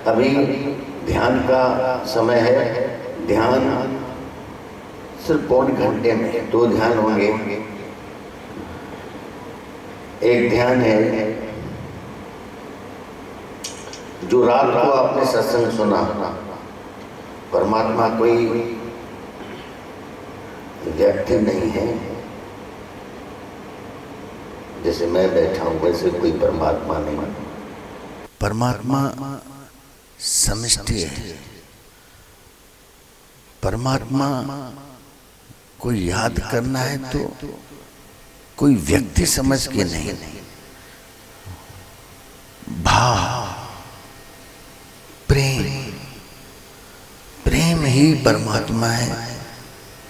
अभी ध्यान का समय है। ध्यान सिर्फ पौने घंटे में 2 ध्यान होंगे। एक ध्यान है जो रात को आपने सत्संग सुना, परमात्मा कोई व्यक्ति नहीं है, जैसे मैं बैठा हूं वैसे कोई परमात्मा नहीं। परमात्मा समष्टि है। परमात्मा को याद करना है तो कोई व्यक्ति समझ के नहीं, भाव, प्रेम, प्रेम ही परमात्मा है।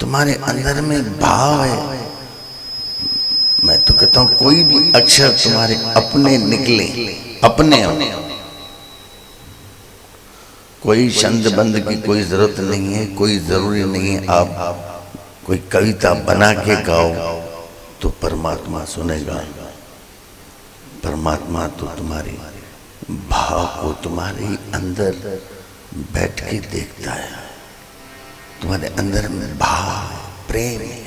तुम्हारे अंदर में भाव है। मैं तो कहता हूं कोई भी अक्षर तुम्हारे अपने निकले, अपने कोई छंद बंद की कोई जरूरत नहीं है, कोई जरूरी नहीं है आप कोई कविता बना के गाओ तो परमात्मा सुनेगा। परमात्मा तो तुम्हारी भाव को तुम्हारे अंदर बैठ के देखता है। तुम्हारे अंदर में भाव, प्रेम है,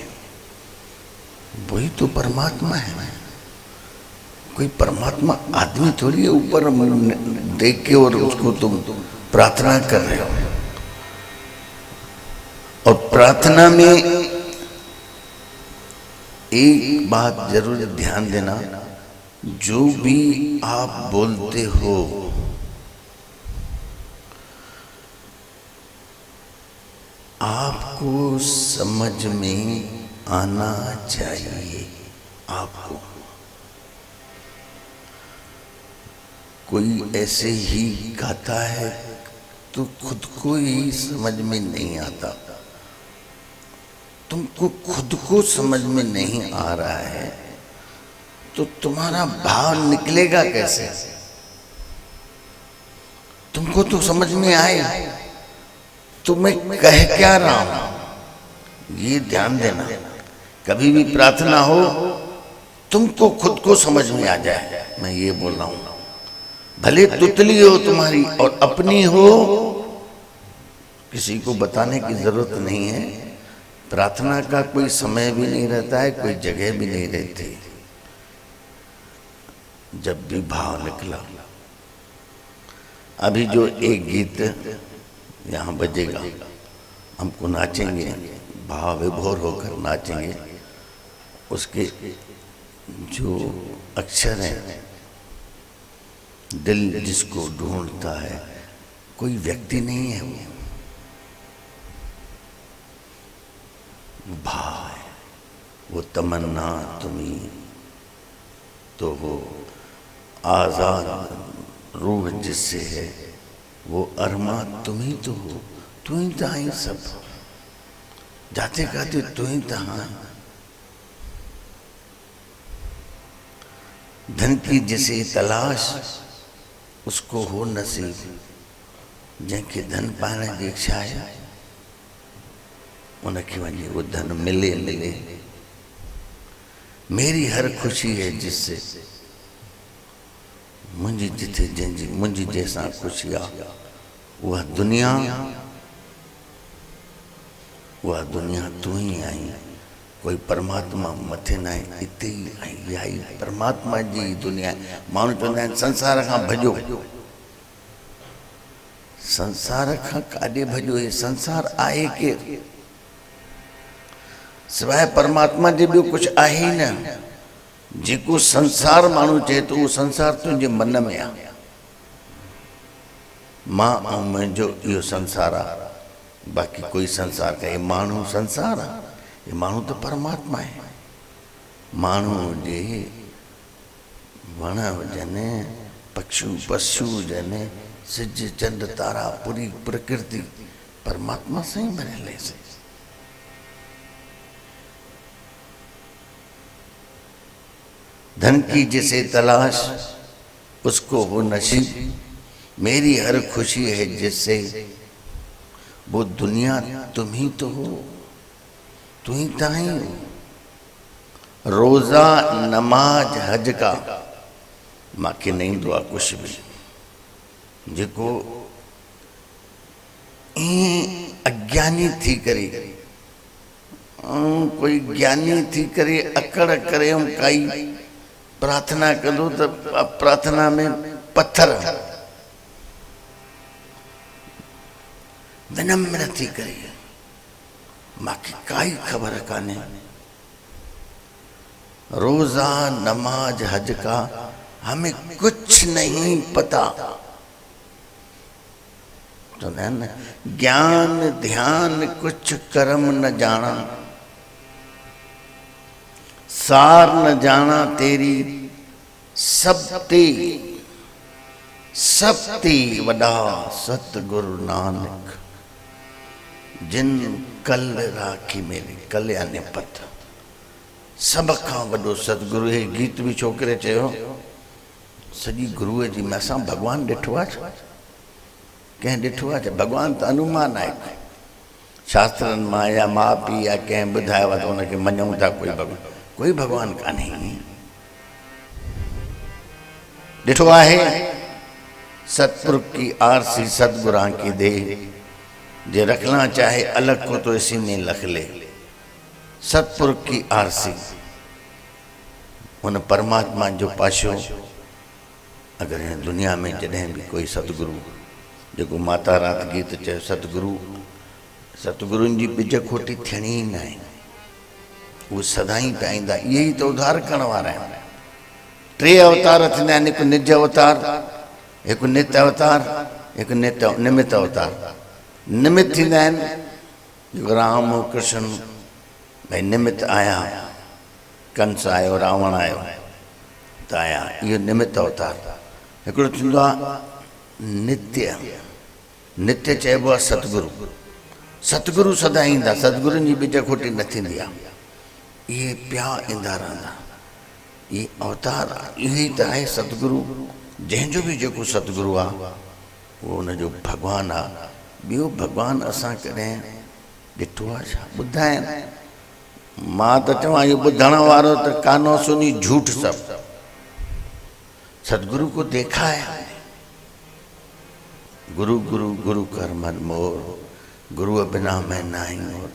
वही तो परमात्मा है। कोई परमात्मा आदमी थोड़ी है ऊपर देख के और उसको तुम प्रार्थना कर रहे हो। और प्रार्थना में एक बात जरूर ध्यान देना, जो भी आप बोलते हो आपको समझ में आना चाहिए। आपको कोई ऐसे ही गाता है तो खुद को ही समझ में नहीं आता। तुमको खुद को समझ में नहीं आ रहा है तो तुम्हारा भाव निकलेगा कैसे? तुमको तो समझ में आए तो मैं कह क्या रहा हूं, ये ध्यान देना। कभी भी प्रार्थना हो तुमको खुद को समझ में आ जाए मैं ये बोल रहा हूं। भले तुतली हो तुम्हारी और अपनी हो, किसी को बताने की जरूरत नहीं है। प्रार्थना का कोई समय भी नहीं रहता है, कोई जगह भी नहीं रहती। जब भी भाव निकला, अभी जो एक गीत यहाँ बजेगा, हमको नाचेंगे, भाव विभोर होकर नाचेंगे। उसके जो अक्षर हैं, दिल जिसको ढूंढता है, कोई व्यक्ति नहीं है, वो भाव है, वो तमन्ना तुम्ही तो हो, आजाद रूह जिससे है, वो अरमा तुम ही तो हो। तू ही तो ही सब, जाते गाते तू ही तहाँ। धन की जिसे तलाश उसको हो नसीब, जंहिंखे धन पाइण जी इच्छा है उनखे वञे वो धन मिले मिले। मेरी हर खुशी है जिससे, मुंहिंजी जिथे जंहिंजी मुंहिंजी जंहिंसां खुशी आहे, उहा दुनिया तू ही आई। कोई परमात्मा मथे न आहे, हिते ई आई आई परमात्मा जी दुनिया। माण्हू चवंदा आहिनि संसार खां भॼो, संसार खां काॾे भॼो? हे संसार आहे केरु? सिवाय परमात्मा जे ॿियो कुझु आहे ई न। जेको संसार माण्हू चए थो, उहो संसार तुंहिंजे मन में आहे। मां ऐं मुंहिंजो इहो संसार आहे, बाक़ी कोई संसार का। माण्हू संसार आहे, ये माण्हू तो परमात्मा है। माण्हू हुजे, वण हुजनि, पक्षु पशु हुजनि, सिज चंड तारा, पूरी प्रकृति परमात्मा से ही बने से। धन की जिसे तलाश उसको हो नसीब, मेरी हर खुशी है जिससे, वो दुनिया तुम ही तो हो, तू ही ताई हो। रोजा नमाज हज का मांखे नहीं दुआ कुछ भी, जेको अज्ञानी थी करे कोई ज्ञानी थी करे अकड़ करे हम काई प्रार्थना करूं तो प्रार्थना में पत्थर विनम्र थी करे मांखे काई खबर काने रोजा नमाज हज का हमें कुछ नहीं पता तो न ज्ञान ध्यान कुछ कर्म न जाना सार न जाना तेरी सबते वडा सतगुरु नानक जिन कल राखी मेरी कल यानी पत सब खां वडो सतगुरु हे गीत भी छोकरे चयो सजी गुरुअ जी मैसा भगवान ॾिठो आहे कंहिं ॾिठो आहे भगवान त अनुमान आहे शास्त्रनि मां या माउ पीउ या कंहिं ॿुधायो आहे त उनखे मञूं था कोई भगवान कान्हे ॾिठो आहे सतपुरुष की आरसी सतगुरां की दे जे रखना चाहे अलग को तो इसी में लख ले सतपुरुष की आरसी उन परमात्मा जो पाशो अगर दुनिया में जॾहिं भी कोई सतगुरु जो माता रात गीत चयो सतगुरुनि जी बिज खोटी थियणी ही न आहे वो सदाई पाईंदा ये ही तो उद्धार करण वारा आहिनि टे अवतार थींदा आहिनि हिकु निज अवतार हिकु नित्य अवतार हिकु निमित्त अवतार निमित्त थींदा आहिनि जेको राम कृष्ण भाई निमित्त आया कंस आयो रावण आयो त आया इहो निमित्त अवतार हिकिड़ो थींदो आहे नित्य चइबो आहे सतगुरु सदा ईंदा सतगुरुनि जी बिज खोटी न थींदी आहे इहे पिया ईंदा रहंदा ये अवतार यही त आहे सतगुरु जंहिंजो भी जेको सतगुरु आहे उहो उनजो भगवान आहे ॿियो भगवान असां कॾहिं ॾिठो आहे छा ॿुधाइनि मां त चवां इहो ॿुधण वारो त कानो सुनी झूठ सभु सतगुरु को देखा है गुरु गुरु गुरु कर मन मोर गुरु बिना मैं नाही और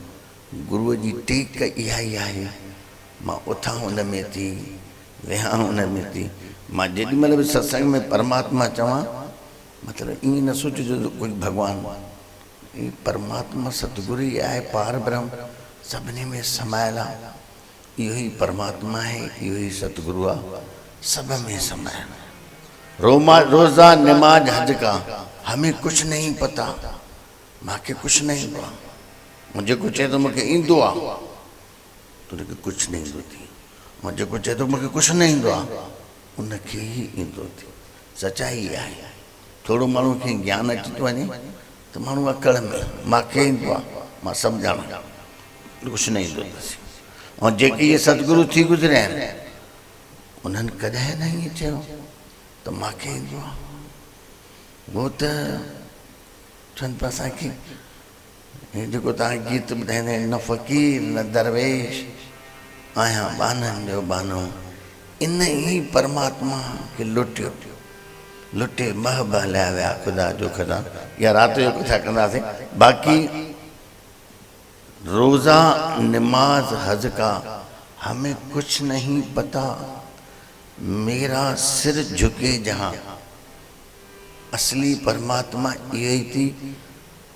गुरु जी टेक इहा ई आहे मां उथां हुन में थी वेहां हुन में थी मां जेॾीमहिल बि सत्संग में परमात्मा चवां मतिलबु ईअं न सोचिजो त कोई भॻवान ई परमात्मा सतगुरु ई आहे पार ब्रह्म सभिनी में समायल आहे इहो ई परमात्मा आहे इहो ई सतगुरु आहे सब में समायल रोजा नमाज हज का हमें कुछ नहीं पता मांखे कुछ नहीं ईंदो आहे जेको चए थो मूंखे ईंदो आहे तुंहिंखे कुझु न ईंदो थी ऐं जेको चए थो मूंखे कुझु न ईंदो आहे उनखे ई ईंदो थी सचाई आहे थोरो माण्हू खे ज्ञान अची थो वञे त माण्हू अकड़ में मूंखे ईंदो आहे मां सम्झां कुझु न ईंदो अथसि ऐं जेके इहे सतगुरु थी गुज़रिया आहिनि उन्हनि कॾहिं न ईअं चयो त मूंखे ईंदो आहे वो त चवनि पिया असांखे जेको तव्हां गीत ॿुधाईंदा आहिनि न फ़क़ीर न दरवेश आहियां बाननि जो बानो इन ई परमात्मा खे लुटे मह बहलाया विया ख़ुदा जो ख़ुदा या राति जो कथा कंदासीं बाक़ी रोज़ा नमाज हज का हमें कुछ नहीं पता मेरा सिर झुके जहाँ असली परमात्मा इहो ई थी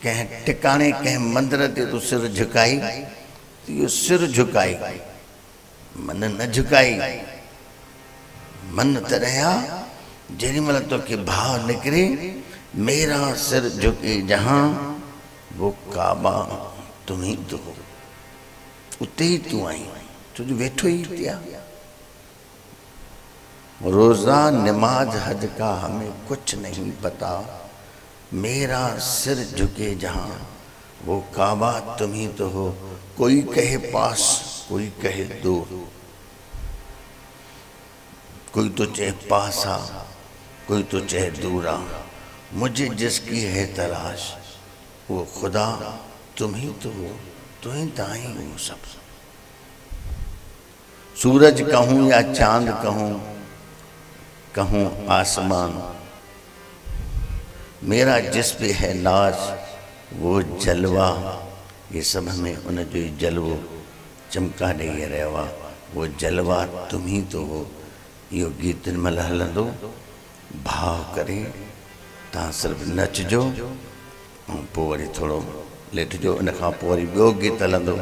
कंहिं टिकाणे कंहिं मंदिर ते तूं सिर झुकाई त इहो सिर झुकाई मन न झुकाई मन तॾहिं आहे जेॾीमहिल तोखे भाव निकिरे मेरा सिर झुके जहाँ वो काबा तुम ही तो हो उते ही तूं आई तुझ वेठो ही थिया रोज़ा नमाज हज का हमें कुछ नहीं पता मेरा सिर झुके जहाँ वो काबा तुम ही तो हो कोई कहे पास कोई कहे दूर कोई तो चाहे पास आ कोई तो चाहे दूरा मुझे जिसकी है तलाश वो खुदा तुम ही तो हो तुम ही ताई हो सब सूरज कहूँ या चांद कहूँ आसमान मेरा जिस पे है नाज वो जलवा, ये सब हमें उन जो जलवो चमका ॾेई रहियो आहे, वो जलवा तुम ही तो हो। इहो गीत महिल हलंदो, भाव करे तव्हां सिर्फ़ु नचिजो ऐं पोइ वरी थोरो लेटिजो। उन खां पोइ वरी ॿियो गीत हलंदो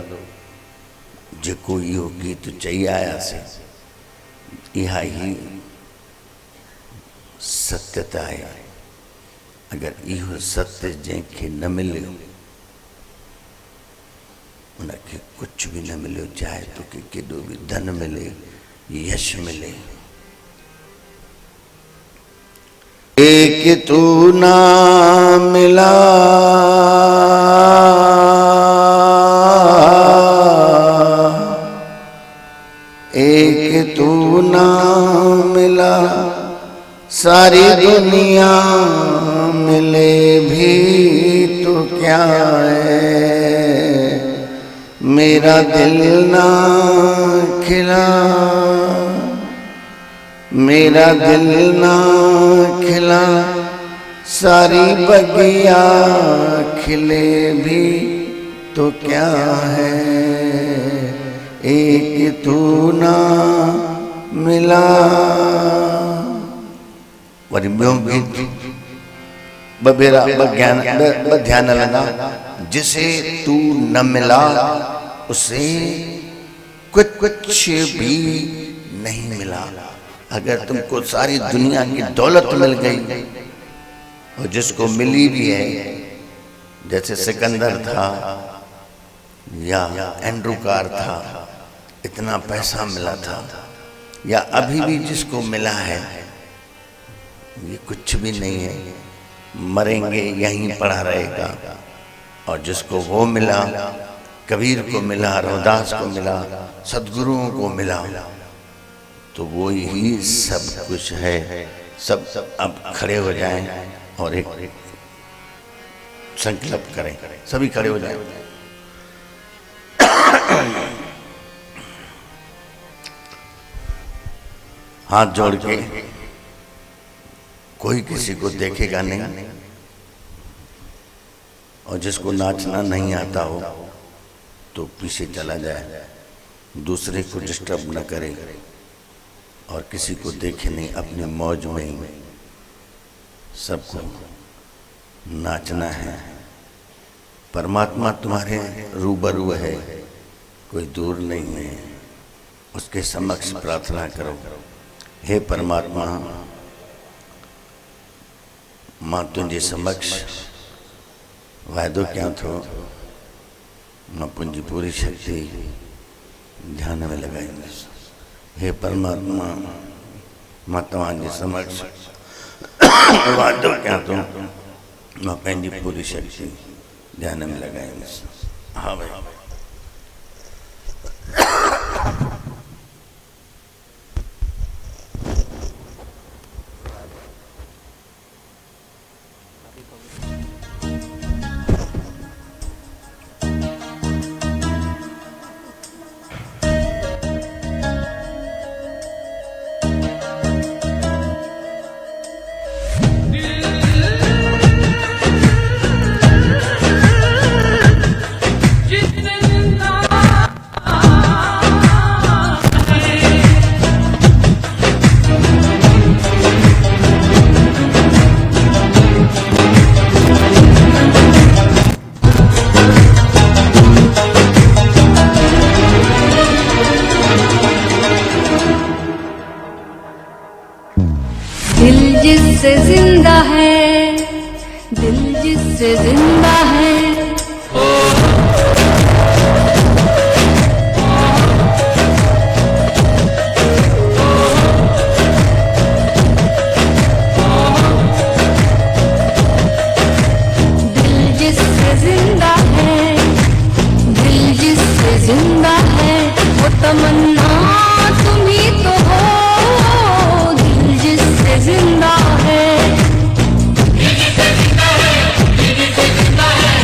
जेको इहो गीत चई आयासीं, इहा ई सत्यता आहे। अगरि इहो सत्य जंहिंखे न मिलियो उनखे कुझु बि न मिलियो, चाहे तोखे केॾो बि धन मिले, यश मिले। एक तू ना मिला एक तू ना मिला, सारी दुनिया मिले भी तो क्या है, मेरा दिल ना खिला, मेरा दिल ना खिला, सारी बगिया खिले भी तो क्या है, एक तू ना मिला। वरी ॿियो गीत ध्यान लगा, जिसे तू न मिला उसे कुछ भी नहीं मिला। अगर तुमको सारी दुनिया की दौलत मिल गई और जिसको मिली भी है, जैसे सिकंदर था या एंड्रू कार था, इतना पैसा मिला था, या अभी भी जिसको मिला है, ये कुछ भी नहीं है, मरेंगे यहीं पड़ा रहेगा। और जिसको वो मिला, कबीर को मिला, रविदास को मिला, सद्गुरुओं को मिला, तो वो ही सब कुछ है। सब अब खड़े हो जाएं और एक संकल्प करें, सभी खड़े हो जाएं। हाथ जोड़ के, कोई किसी को देखेगा नहीं, और जिसको नाचना नहीं आता हो तो पीछे चला जाए, दूसरे को डिस्टर्ब न करे और किसी को देखे नहीं, अपनी मौज में ही सबको नाचना है। परमात्मा तुम्हारे रूबरू है, कोई दूर नहीं है, उसके समक्ष प्रार्थना करो, हे परमात्मा, मां तुझे समक्ष वायदो क्या थो, मां तुझी पूरी शक्ति ध्यान में लगाईंदुसि। हे परमात्मा, मां तव्हांजे समक्ष वायदो क्या थो, मां पंहिंजी पूरी शक्ति ध्यान में लगाईंदुसि। हाँ भाई, जिससे जिंदा है, दिल जिससे जिंदा है, दिल जिससे जिंदा है, दिल जिससे जिंदा है, वो तमन्ना तुम ही तो हो, दिल जिससे जिंदा है, दिल जिससे जिंदा है, दिल जिससे जिंदा है,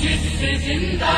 जिससे जिंदा है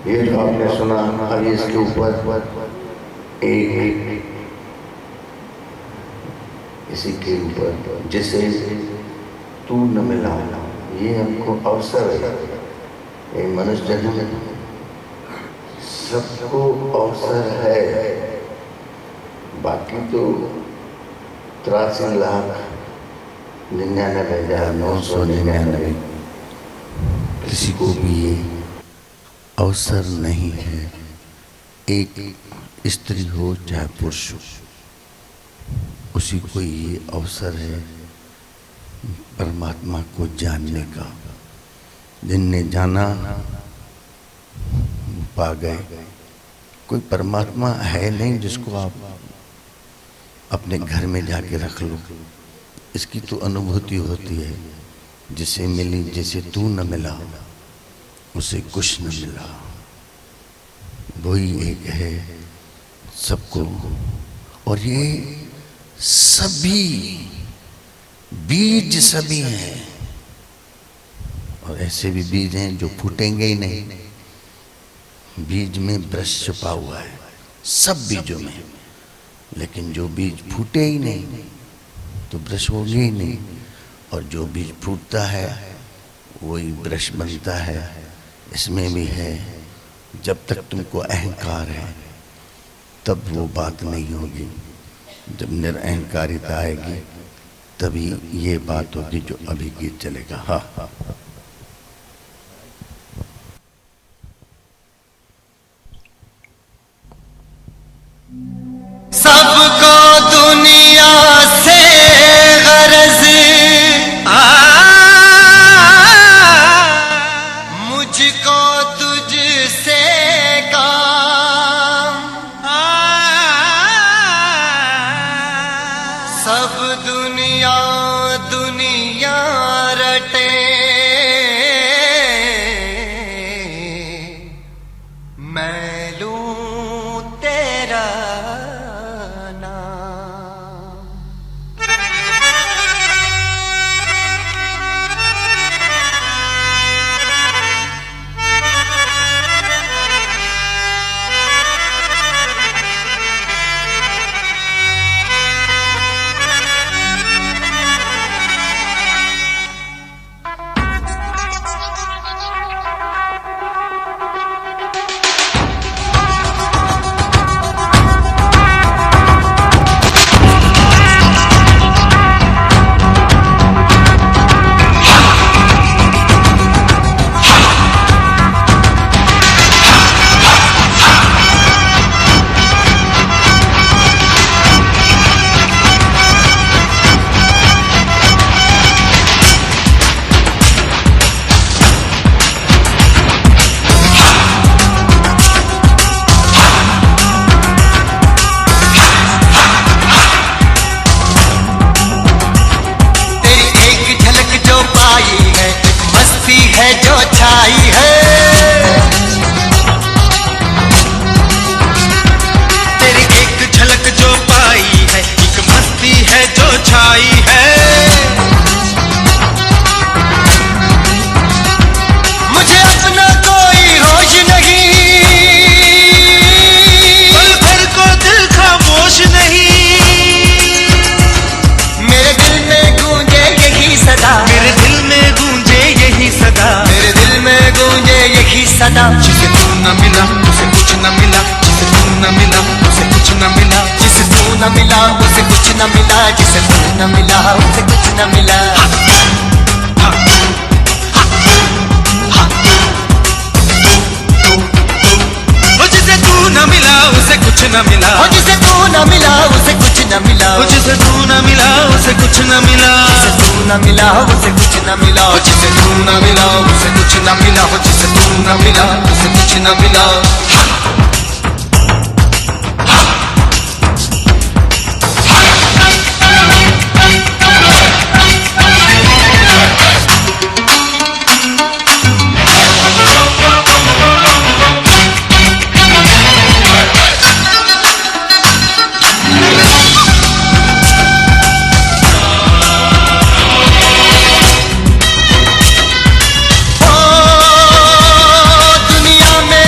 ये जो आपने सुना, अब इसके ऊपर एक इसी के ऊपर जिसे तू न मिला, ये हमको अवसर है। ये मनुष्य जन्म सबको अवसर है, बाकी तो 83,99,999 किसी को भी ये अवसर नहीं है। एक स्त्री हो चाहे पुरुष हो, उसी को ये अवसर है परमात्मा को जानने का। जिनने जाना पा गए। कोई परमात्मा है नहीं जिसको आप अपने घर में जाके रख लो। इसकी तो अनुभूति होती है। जिसे मिली, जिसे तू न मिला उसे कुछ न मिला। वही एक है सबको। और ये सभी बीज सभी हैं, और ऐसे भी बीज हैं जो फूटेंगे ही नहीं। बीज में वृक्ष छुपा हुआ है सब बीजों में, लेकिन जो बीज फूटे ही नहीं तो वृक्ष होंगे ही नहीं। और जो बीज फूटता है वही वृक्ष बनता है। इसमें भी है, जब तक तुमको अहंकार है तब वो बात नहीं होगी। जब निरअहकारिता आएगी तभी ये बात होगी जो अभी गीत चलेगा। हाँ, सबको दुनिया से गरज, मुझको तुझसे काम। सब दुनिया दुनिया रटे, मैं लूं तेरा सदा। जिसे तू न मिला उसे कुछ न मिला, जिसे तू न मिला उसे कुछ न मिला, जिसे तू न मिला उसे कुछ न मिला, जिसे तू न मिला उसे कुछ न मिला। जिसे तू न मिला उसे कुछ न मिला, जिसे तू न मिला उसे कुछ न मिला, जिसे तू न मिला उसे कुछ न मिला, जिसे तू न मिला उसे कुछ न मिला, जिसे तू न मिला उसे कुछ न मिला, जिसे तू न मिला उसे कुछ न मिला। दुनिया में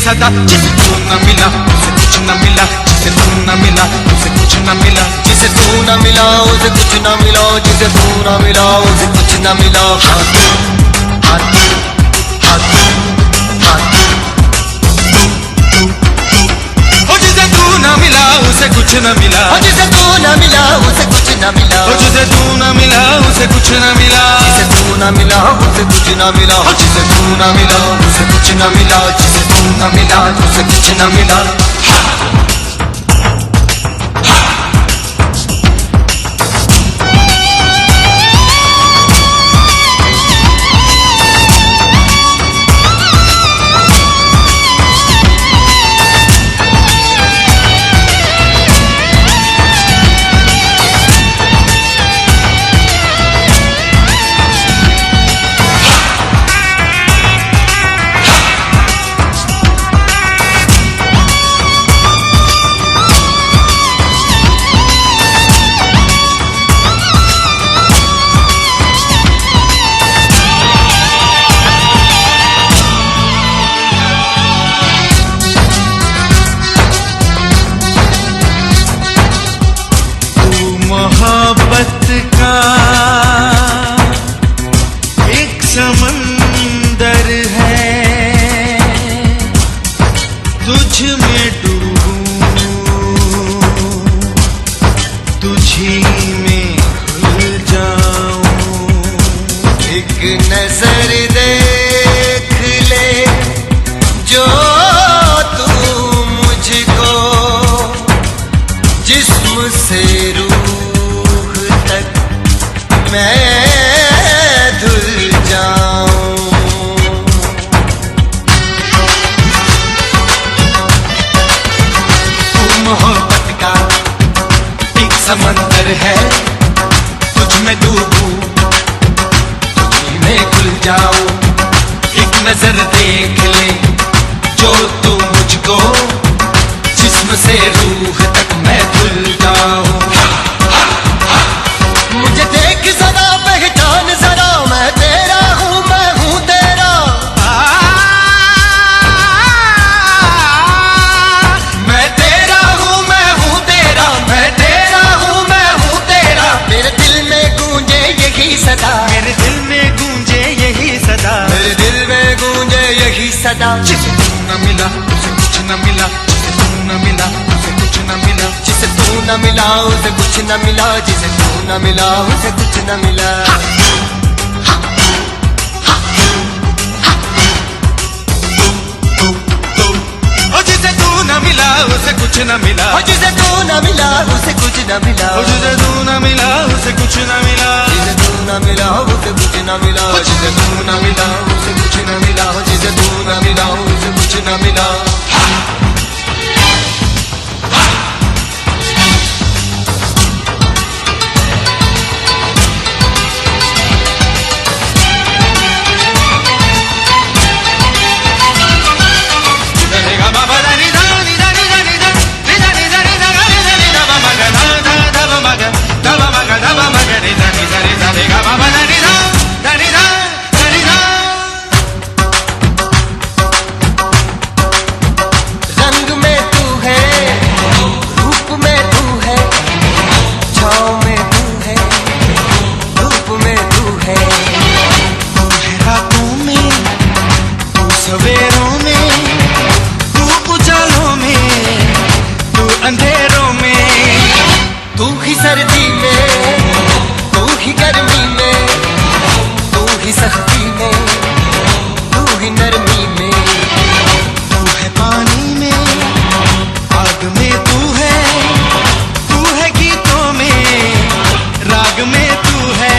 सदा। जिसे तू न मिला उसे कुछ न मिला, जिसे तू न मिला उसे कुछ न मिला, जिसे तू न मिला उसे कुछ न मिला, जिसे तू न मिला उसे कुछ न मिला। जिसे तू न मिला उसे कुछ न मिला, जिसे तू न मिला उसे कुछ न मिला, जिसे तू न मिला उसे कुछ न मिला, जिसे तू न मिला उसे कुछ न मिला, जिसे तू न मिला उसे कुछ न मिला, जिसे तू न मिला उसे कुछ न मिला। मोहब्बत का एक समंदर है, तुझ में डूबूं, तुझी में खुल जाऊं। एक नजर देख ले जो तू मुझको, जिस्म से मैं धुल जाऊं। तू मोहब्बत का एक समंदर है, तुझ में डूबूं, तुझी में खुल जाऊं। एक नजर देख ले जो तू मुझको, जिस्म से रूह तक मैं धुल जाऊं। मुझे देख जरा पहचान जरा, मैं तेरा हूँ मैं हूँ तेरा। मैं तेरा हूँ मैं हूँ तेरा, मैं तेरा हूँ मैं हूँ तेरा। मेरे दिल में गूंजे यही सदा, मेरे दिल में गूंजे यही सदा, मेरे दिल में गूंजे यही सदा। जिसे तू न मिला उसे कुछ न मिला, जिसे तू न मिला उसे कुछ न मिला, जिसे तू न मिला उसे कुछ न मिला, जिसे तू न मिला उसे कुछ न मिला। जिसे तू न मिला उसे कुछ न मिला, जिसे तू न मिला उसे कुछ न मिला, जिसे तू न मिला उसे कुछ न मिला, जिसे तू न मिला उसे कुछ न मिला, जिसे तू न मिला उसे कुछ न मिला, जिसे तू न मिला उसे कुछ न मिला। अंधेरों में तू ही, सर्दी में तू ही, गर्मी में तू ही, सख्ती में तू ही, नरमी में तू है, पानी में आग में तू है गीतों में राग में तू है,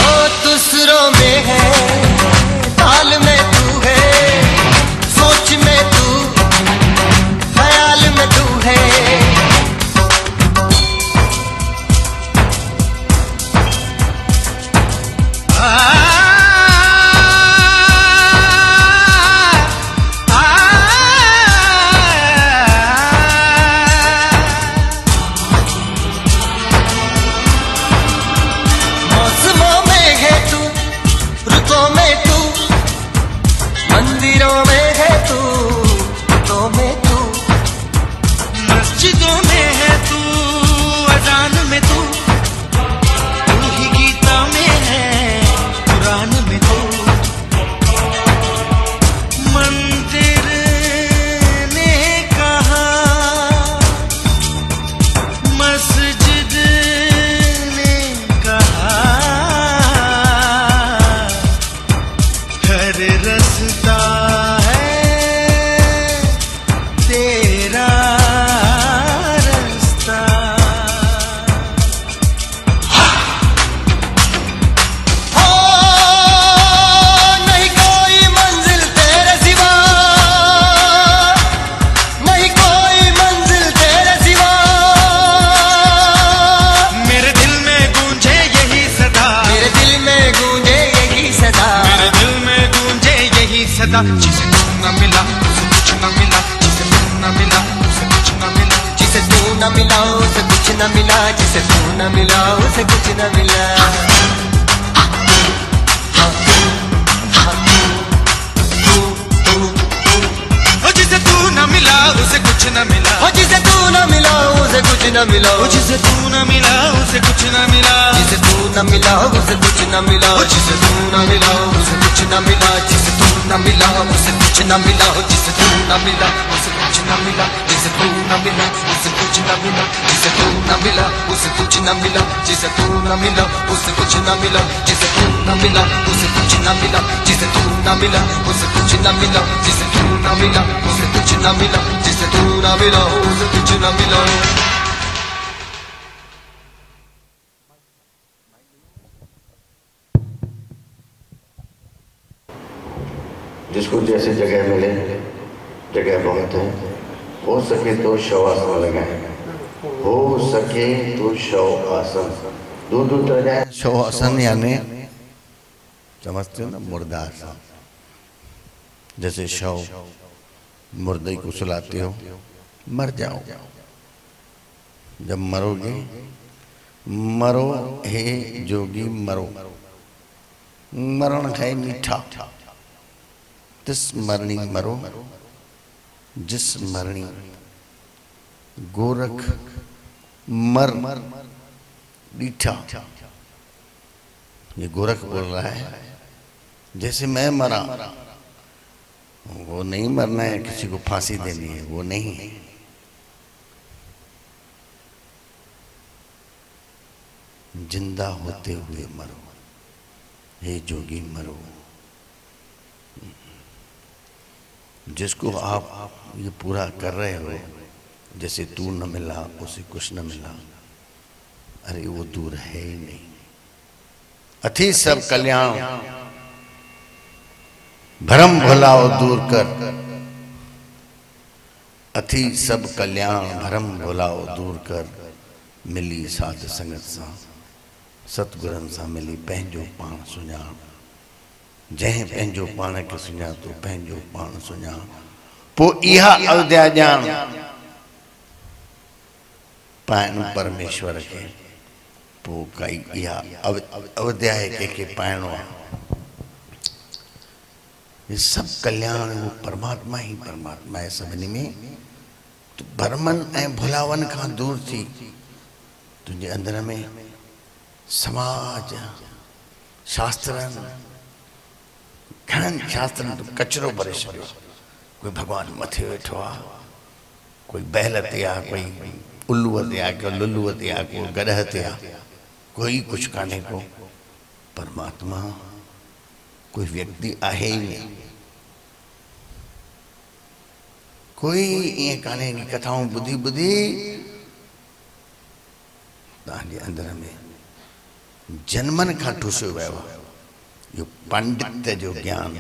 ओ तू सुरों में है, ताल में तू है, सोच में तू, ख्याल में तू है। मिला जिसे तू न मिला उसे कुछ न मिला जिसे तू न मिला उसे कुछ न मिला जिसे तू न मिला उसे कुछ न मिला जिसे तू न मिला उसे कुछ न मिला जिसे तू न मिला उसे कुछ न मिला जिसे तू न मिला उसे कुछ न मिला जिसे तू न मिला उसे कुछ न मिला जिसे तू न मिला उसे कुछ न मिला जिसे तू न मिला उसे कुछ न मिला जिसे तू न मिला उसे कुछ न मिला जिसे तू न मिला उसे कुछ न मिला जिसे तू न मिला उसे कुछ न मिला जिसे तू न मिला उसे कुछ न मिला जिसे तू न मिला उसे कुछ न मिला जिसे तू न मिला उसे कुछ न मिला जिसे तू न मिला उसे कुछ न मिला जिसे तू न मिला उसे कुछ न मिला जिसे तू न मिला उसे कुछ न मिला जिसको जैसे जगह मिले, जगह बहुत है, हो सके तो शव आसन लगाए, हो सके तो शव आसन दूर दूर तक जाए। शव आसन यानी समझते हो ना, मुर्दा आसन। जैसे शव मुर्दे को सुलाते हो, मर जाओ, जब मरोगे मरो हे जोगी मरो, मरण है मीठा, तिस मरणी मरो जिस मरणी। गोरख मर मीठा, ये गोरख बोल रहा है। जैसे मैं मरा, वो नहीं मरना है, किसी को फांसी देनी है, वो नहीं है। जिंदा होते हुए मरो हे जोगी मरो। जिसको आप ये पूरा कर रहे हो, जैसे तू न मिला उसे कुछ न मिला, अरे वो दूर है ही नहीं। अथी सब कल्याण भरम भुलाओ दूर कर, अथी सब कल्याण भरम भुलाओ दूर कर। मिली साध संगत सा सतगुरन सा मिली पंहिंजो पाण सुञाण। जंहिं पंहिंजो पाण खे सुञातो पंहिंजो पाण सुञाण। पोइ इहा अवध्या ॼाण पाइण परमेश्वर खे। पोइ काई इहा अवध्या आहे कंहिंखे पाइणो आहे। ये सब कल्याण वो परमात्मा ही परमात्मा है सभिनी में। तो भरमन ऐं भुलावन खां दूर थी तुंहिंजे अंदर में समाज शास्त्रनि घणनि शास्त्रनि तो कचरो भरे छॾियो। कोई भगवान मथे वेठो आहे, कोई बैल ते आहे, कोई उल्लूअ ते आहे, कोई लुल्लूअ ते आहे, कोई गॾह ते आहे, कोई कुछ कान्हे को। परमात्मा कोई व्यक्ति आहे ही नहीं, कोई ईअं कान्हे। कथाऊं ॿुधी ॿुधी तव्हांजे अंदर में जन्मनि खां ठुसियो वियो आहे इहो पंडित जो ज्ञान।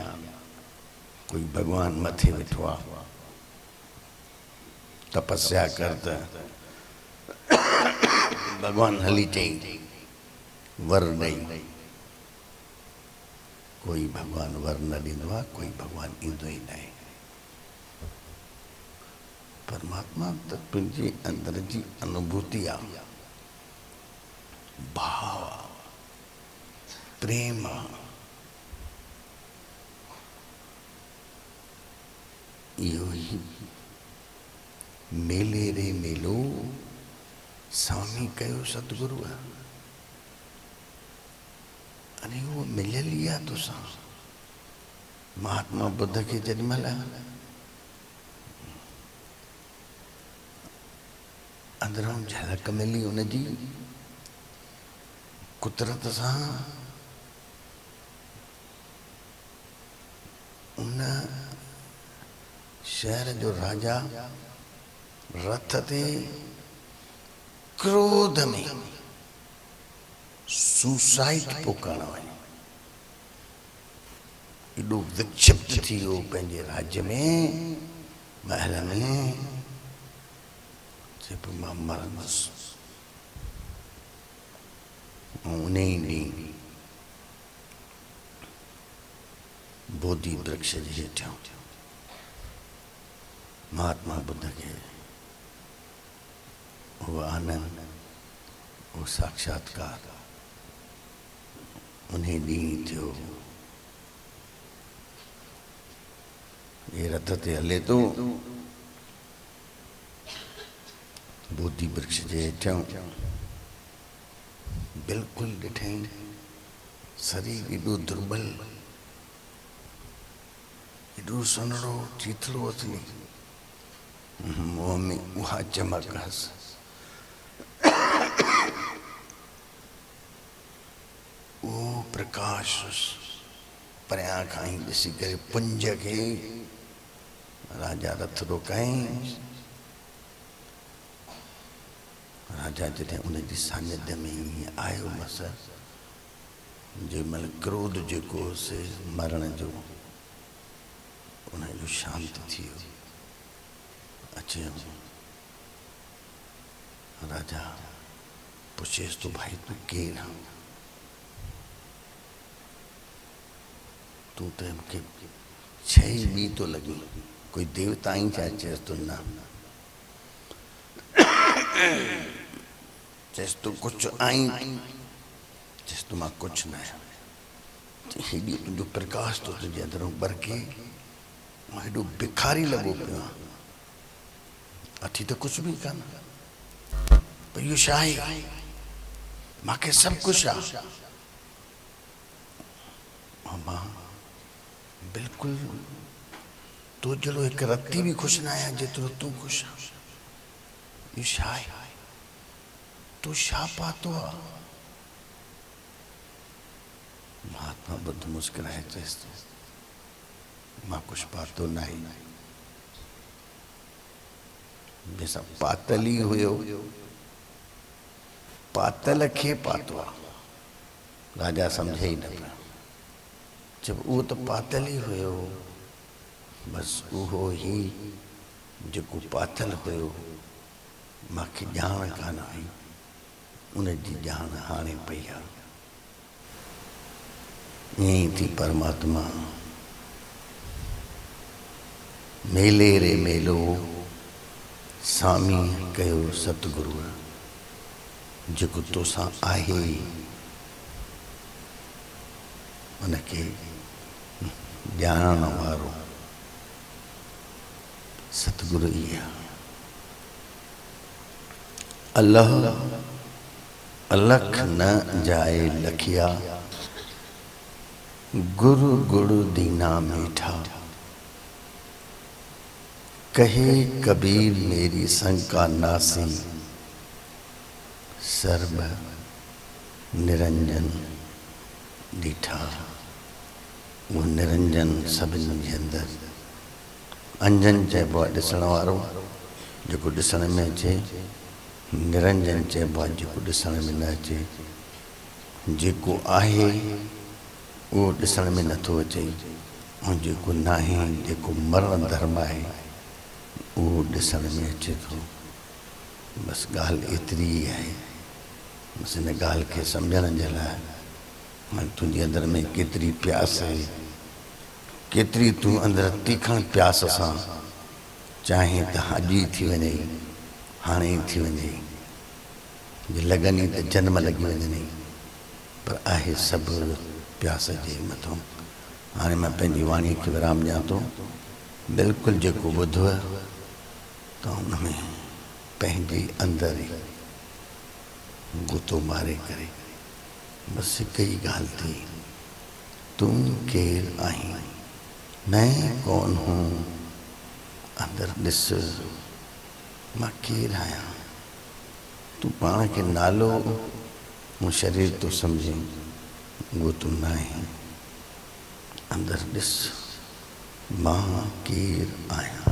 कोई भगवान मथे वेठो आहे, तपस्या कर त भगवान हली चई वर ॾेई। कोई भगवान वर न ॾींदो आहे, कोई भगवान ईंदो ई न आहे। परमात्मा त तुंहिंजे अंदर जी अनुभूति आहे, भाव आहे, प्रेम आहे। इहो ई मेले रे मेलो स्वामी कयो सतगुरुअ। अरे वो मिलियल ई आहे तोसां। महात्मा बुद्ध खे जेॾीमहिल अंदरों झलक मिली उनजी कुदरत सां, उन शहर जो राजा रथ ते क्रोध में सुसाइड पो करण वञे। एॾो विक्षिप्त थी वियो पंहिंजे राज्य में, महल में, चए पियो मां मरंदुसि। उन ई ॾींहुं बोधि वृक्ष जे हेठियों महात्मा बुद्ध के वो आनंद, वो साक्षात्कार उन्हें ॾींहुं थियो। ये रथ ते हले तो बोधि वृक्ष जे हेठियों बिल्कुल ॾिठई शरीर एॾो दुर्बल, एॾो सुनड़ो चीथड़ो अथई, मुंह में उहा चमक हस। वो प्रकाश परियां खां ई ॾिसी करे पुंज के राजा रथ रोकाई। राजा जॾहिं उनजी सानिध्य में ही आयो मस, जंहिंमहिल क्रोध जेको से मरण जो उनजो शांत थियो अचे। राजा पुछेस तो भाई तू केर है? तू तो मूंखे छई ॿी तो लगी, कोई देवता ही चाहे चेस तो ना, चेस तो कुछ आई, चेस तो मां कुछ न आहियां। हेॾी तुंहिंजो प्रकाश तो तुंहिंजे अंदरों बरके, मां हेॾो भिखारी लॻो पियो आहियां, अथी तो कुछ भी कान, पर इहो छा आहे? मूंखे सभु कुझु आहे, मां बिल्कुल तो जहिड़ो हिकु रती भी खुश न आहियां जेतिरो तूं ख़ुशि आहे। इहो छा आहे? तूं छा पातो आहे? महात्मा बुद्ध मुस्कुराए चयसि तो मां कुछ पातो न आहे, जैसा पातल ही हुयो, पातल खे पातो आहे। राजा समझे ही न पियो, जब वो तो पातल ही हुयो, बस उहो ही जेको पातल हुयो मूंखे ॼाण कान हुई, उनजी ॼाण हाणे पई आहे। ईअं ई थी परमात्मा मेले रे मेलो सामी कयो सतगुरुअ, जेको तोसां आहे उनखे ॼाणण वारो सतगुरु ई आहे। अल्लाह अलख न जाए लखिया, गुरु गुरु दीना मीठा, कहे कबीर मेरी शंका नासी, सर्व निरंजन ॾीठा। वो निरंजन सभिनी जे अंदरि, अंजन चइबो आहे ॾिसण वारो, जेको ॾिसण में अचे, निरंजन चइबो आहे जेको ॾिसण में न अचे। जेको आहे उहो ॾिसण में नथो अचे, ऐं जेको न आहे, जेको मरण धर्म आहे, उहो ॾिसण में अचे थो। बसि ॻाल्हि एतिरी ई आहे। बसि हिन ॻाल्हि खे सम्झण जे लाइ हाणे तुंहिंजे अंदर में केतिरी प्यास आहे, केतिरी तूं अंदरि तीखण प्यास सां चाहे त अॼु ई थी वञे, हाणे ई थी वञे, जे लॻनी त जन्म लॻी वञे, पर आहे सभु प्यास जे मथां। हाणे मां पंहिंजी वाणी खे विराम ॾियां थो। बिल्कुलु जेको ॿुधो त हुन में पंहिंजे अंदरि गुतो मारे करे बसि हिकु ई ॻाल्हि थी, तूं केरु आहीं? मैं कौन हूँ? अंदरि ॾिस, मां केरु आहियां? तूं पाण खे नालो ऐं शरीर तो सम्झे, उहो तूं न आहे। अंदरि ॾिस, मां केरु आहियां?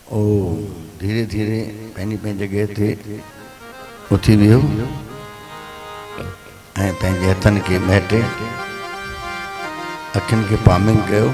ओ धीरे धीरे पंहिंजी पंहिंजी जॻह ते उथी वियो ऐं पंहिंजे हथनि खे महिटे अखियुनि खे पामिंग कयो।